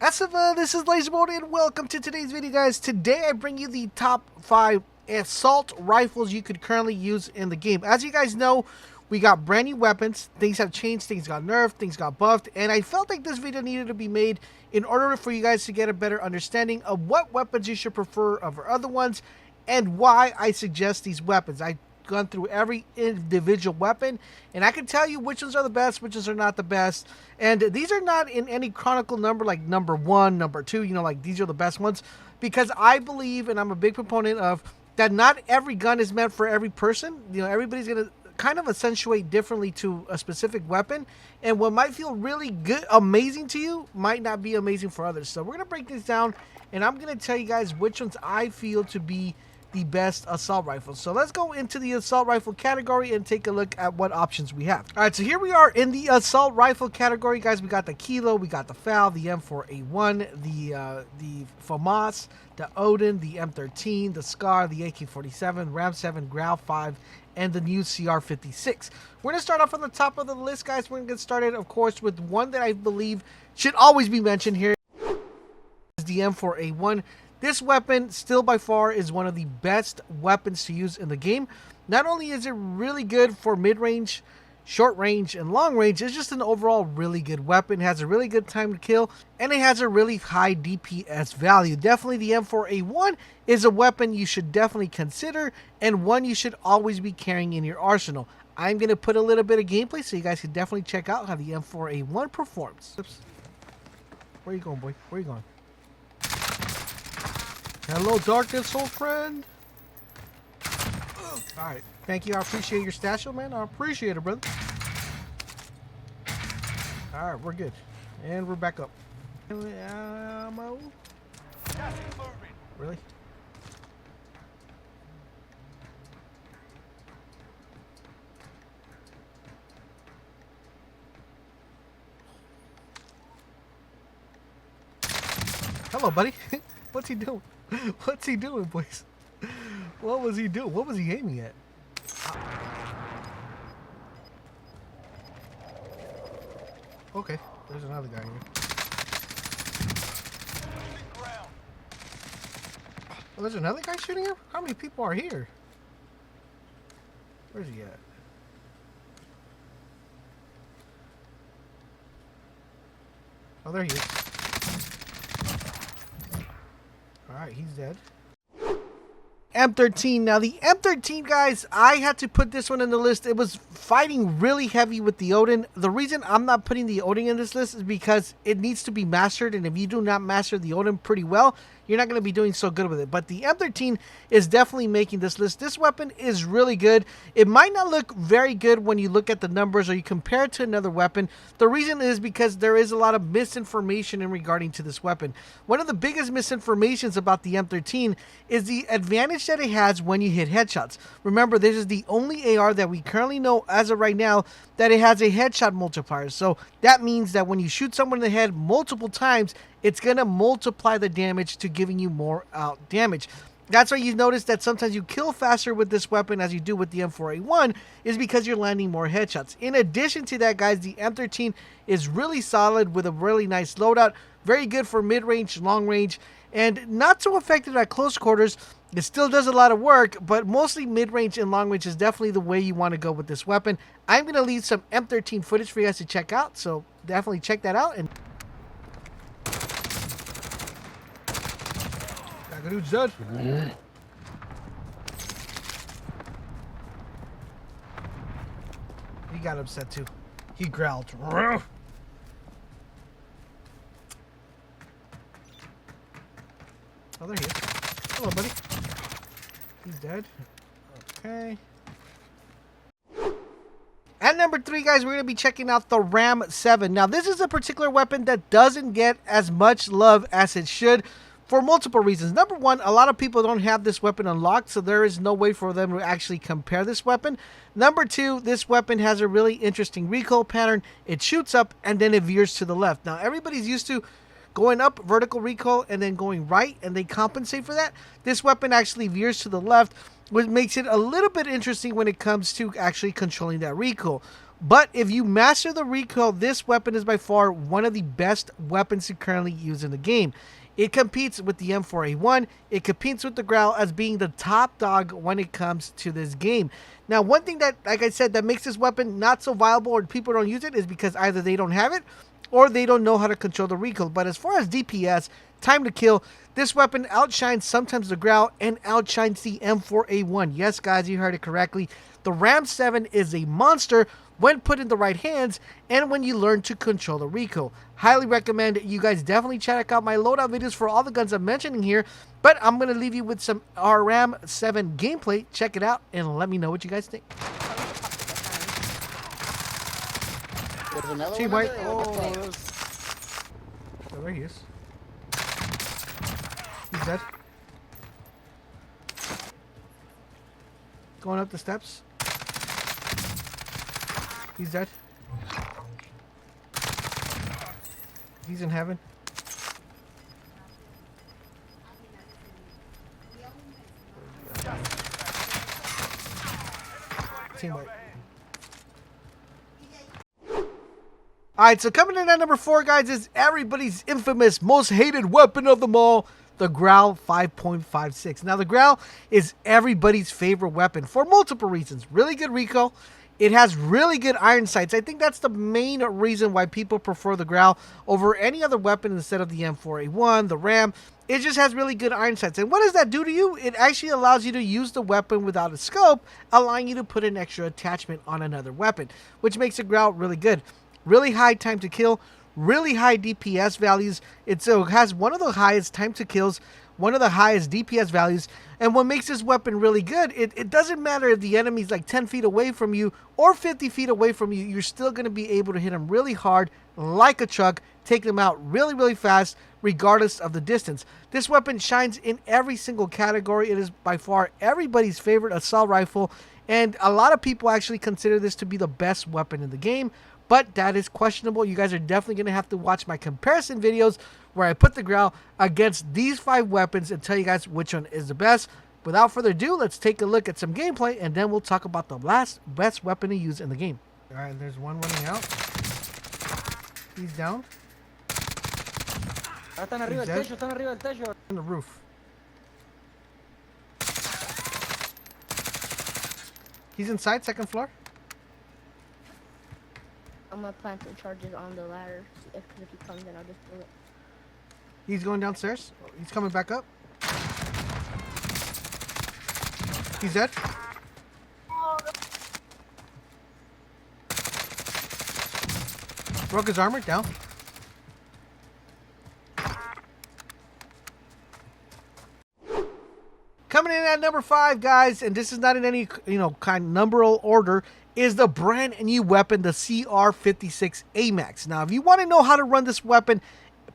Asiva, this is LaserBolt and welcome to today's video, guys. Today I bring you the top 5 assault rifles you could currently use in the game. As you guys know, we got brand new weapons. Things have changed, things got nerfed, things got buffed, and I felt like this video needed to be made in order for you guys to get a better understanding of what weapons you should prefer over other ones and why I suggest these weapons. I've gone through every individual weapon and I can tell you which ones are the best, which ones are not the best, and these are not in any chronicle number like number 1, number 2, you know, like these are the best ones, because I believe, and I'm a big proponent of, that not every gun is meant for every person. You know, everybody's gonna kind of accentuate differently to a specific weapon, and what might feel really good, amazing to you, might not be amazing for others. So we're gonna break this down and I'm gonna tell you guys which ones I feel to be the best assault rifles. So let's go into the assault rifle category and take a look at what options we have. All right, so here we are in the assault rifle category, guys. We got the Kilo, we got the FAL, the M4A1, the FAMAS, the Odin, the M13, the SCAR, the AK-47, Ram 7, Grau 5, and the new CR56. We're gonna start off on the top of the list, guys. We're gonna get started, of course, with one that I believe should always be mentioned here. Is the M4A1. This weapon still by far is one of the best weapons to use in the game. Not only is it really good for mid-range, short range, and long range, it's just an overall really good weapon. It has a really good time to kill, and it has a really high DPS value. Definitely the M4A1 is a weapon you should definitely consider, and one you should always be carrying in your arsenal. I'm going to put a little bit of gameplay so you guys can definitely check out how the M4A1 performs. Oops. Where are you going, boy? Where are you going? Hello, darkness, old friend. Alright, thank you. I appreciate your stash, man. I appreciate it, brother. Alright, we're good. And we're back up. Ammo. Really? Hello, buddy. What's he doing? What's he doing, boys? What was he doing? What was he aiming at? Okay, there's another guy here. Oh, there's another guy shooting him? How many people are here? Where's he at? Oh, there he is. Alright, he's dead. M13. Now the M13, guys, I had to put this one in the list. It was fighting really heavy with the Odin. The reason I'm not putting the Odin in this list is because it needs to be mastered, and if you do not master the Odin pretty well, you're not going to be doing so good with it. But the M13 is definitely making this list. This weapon is really good. It might not look very good when you look at the numbers or you compare it to another weapon. The reason is because there is a lot of misinformation in regarding to this weapon. One of the biggest misinformations about the M13 is the advantage that it has when you hit headshots. Remember, this is the only AR that we currently know as of right now that it has a headshot multiplier. So that means that when you shoot someone in the head multiple times, it's going to multiply the damage to giving you more out damage. That's why you notice that sometimes you kill faster with this weapon as you do with the M4A1, is because you're landing more headshots. In addition to that, guys, the M13 is really solid with a really nice loadout. Very good for mid-range, long range, and not so effective at close quarters. It still does a lot of work, but mostly mid-range and long range is definitely the way you want to go with this weapon. I'm going to leave some M13 footage for you guys to check out, so definitely check that out. And that dude's dead. He got upset too. He growled. Oh, there he is. Hello, buddy. He's dead. Okay. At number 3, guys, we're going to be checking out the Ram 7. Now, this is a particular weapon that doesn't get as much love as it should for multiple reasons. Number 1, a lot of people don't have this weapon unlocked, so there is no way for them to actually compare this weapon. Number 2, this weapon has a really interesting recoil pattern. It shoots up and then it veers to the left. Now, everybody's used to going up vertical recoil and then going right, and they compensate for that. This weapon actually veers to the left, which makes it a little bit interesting when it comes to actually controlling that recoil. But if you master the recoil, this weapon is by far one of the best weapons to currently use in the game. It competes with the M4A1. It competes with the Grau as being the top dog when it comes to this game. Now, one thing that, like I said, that makes this weapon not so viable or people don't use it is because either they don't have it or they don't know how to control the recoil. But as far as DPS, time to kill, this weapon outshines sometimes the Grau and outshines the M4A1. Yes, guys, you heard it correctly. The Ram 7 is a monster when put in the right hands and when you learn to control the recoil. Highly recommend you guys definitely check out my loadout videos for all the guns I'm mentioning here. But I'm going to leave you with some Ram 7 gameplay. Check it out and let me know what you guys think. There's another Team one white. there? Oh, there he is. He's dead. Going up the steps. He's dead. He's in heaven. Team white. Alright, so coming in at number 4, guys, is everybody's infamous, most hated weapon of them all, the Grau 5.56. Now, the Grau is everybody's favorite weapon for multiple reasons. Really good recoil. It has really good iron sights. I think that's the main reason why people prefer the Grau over any other weapon instead of the M4A1, the Ram. It just has really good iron sights. And what does that do to you? It actually allows you to use the weapon without a scope, allowing you to put an extra attachment on another weapon, which makes the Grau really good. Really high time to kill, really high DPS values. It has one of the highest time to kills, one of the highest DPS values. And what makes this weapon really good, it doesn't matter if the enemy's like 10 feet away from you or 50 feet away from you, you're still going to be able to hit them really hard like a truck, take them out really, really fast, regardless of the distance. This weapon shines in every single category. It is by far everybody's favorite assault rifle. And a lot of people actually consider this to be the best weapon in the game. But that is questionable. You guys are definitely going to have to watch my comparison videos where I put the Grau against these 5 weapons and tell you guys which one is the best. Without further ado, let's take a look at some gameplay and then we'll talk about the last best weapon to use in the game. Alright, there's one running out. He's down. He's dead. On the roof. He's inside, second floor. I'm gonna plant the charges on the ladder. If he comes in, I'll just do it. He's going downstairs. He's coming back up. He's dead. Broke his armor, down. Coming in at number 5, guys, and this is not in any kind of numeral order, is the brand new weapon, the CR56 AMAX. Now, if you want to know how to run this weapon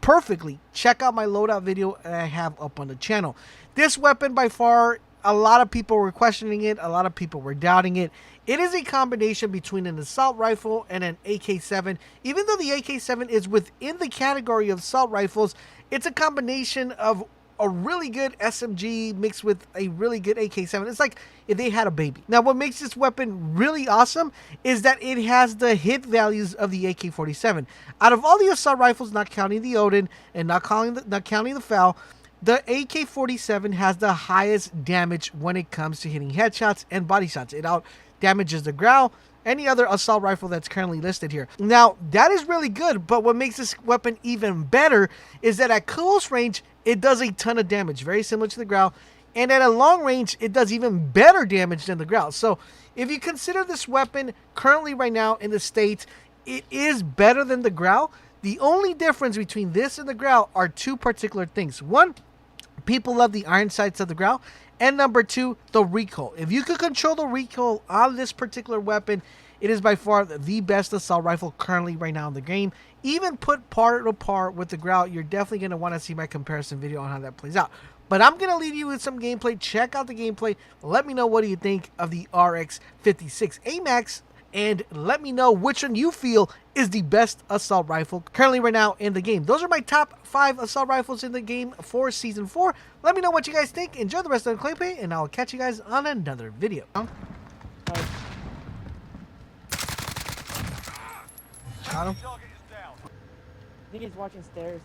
perfectly, check out my loadout video that I have up on the channel. This weapon, by far, a lot of people were questioning it. A lot of people were doubting it. It is a combination between an assault rifle and an AK-7. Even though the AK-7 is within the category of assault rifles, it's a combination of a really good SMG mixed with a really good AK-7. It's like if they had a baby. Now, what makes this weapon really awesome is that it has the hit values of the AK-47. Out of all the assault rifles, not counting the Odin and not counting the FAL, the AK-47 has the highest damage when it comes to hitting headshots and body shots. It out damages the Grau, any other assault rifle that's currently listed here. Now, that is really good, but what makes this weapon even better is that at close range, it does a ton of damage, very similar to the Grau, and at a long range, it does even better damage than the Grau. So, if you consider this weapon currently right now in the States, it is better than the Grau. The only difference between this and the Grau are 2 particular things. One, people love the iron sights of the Grau, and number 2, the recoil. If you could control the recoil on this particular weapon, it is by far the best assault rifle currently right now in the game. Even put par to par with the Grau, you're definitely going to want to see my comparison video on how that plays out. But I'm going to leave you with some gameplay. Check out the gameplay. Let me know what do you think of the RX-56 AMAX. And let me know which one you feel is the best assault rifle currently right now in the game. Those are my top 5 assault rifles in the game for Season 4. Let me know what you guys think. Enjoy the rest of the gameplay, and I'll catch you guys on another video. Got him. I think he's watching stairs.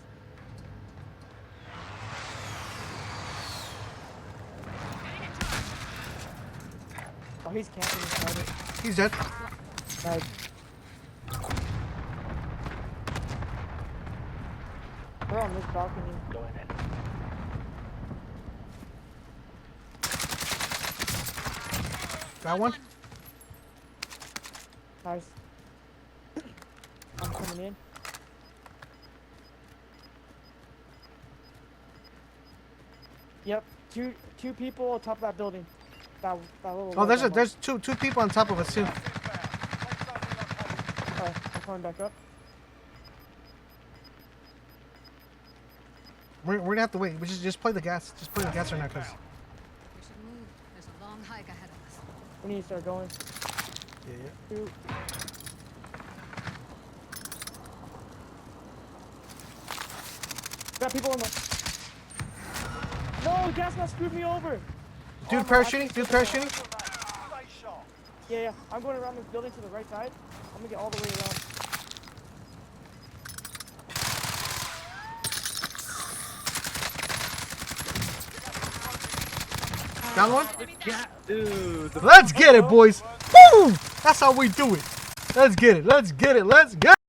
Oh, he's camping inside it. He's dead. Nice. They're on this balcony. Got one. Nice. I'm coming in. Yep, two people on top of that building. That little. Oh, white there's two people on top of us too. Alright, I'm coming back up. We're gonna have to wait. We just play the gas. Just play the gas right now, cause. We should move. There's a long hike ahead of us. We need to start going. Yeah. Two. Got people in the. No, gas mask screwed me over. Dude parachuting. Dude parachuting. Yeah, I'm going around this building to the right side. I'm gonna get all the way around. Down one. Dude, Let's get it, boys. Boom. That's how we do it. Let's get it. Let's get it. Let's get it.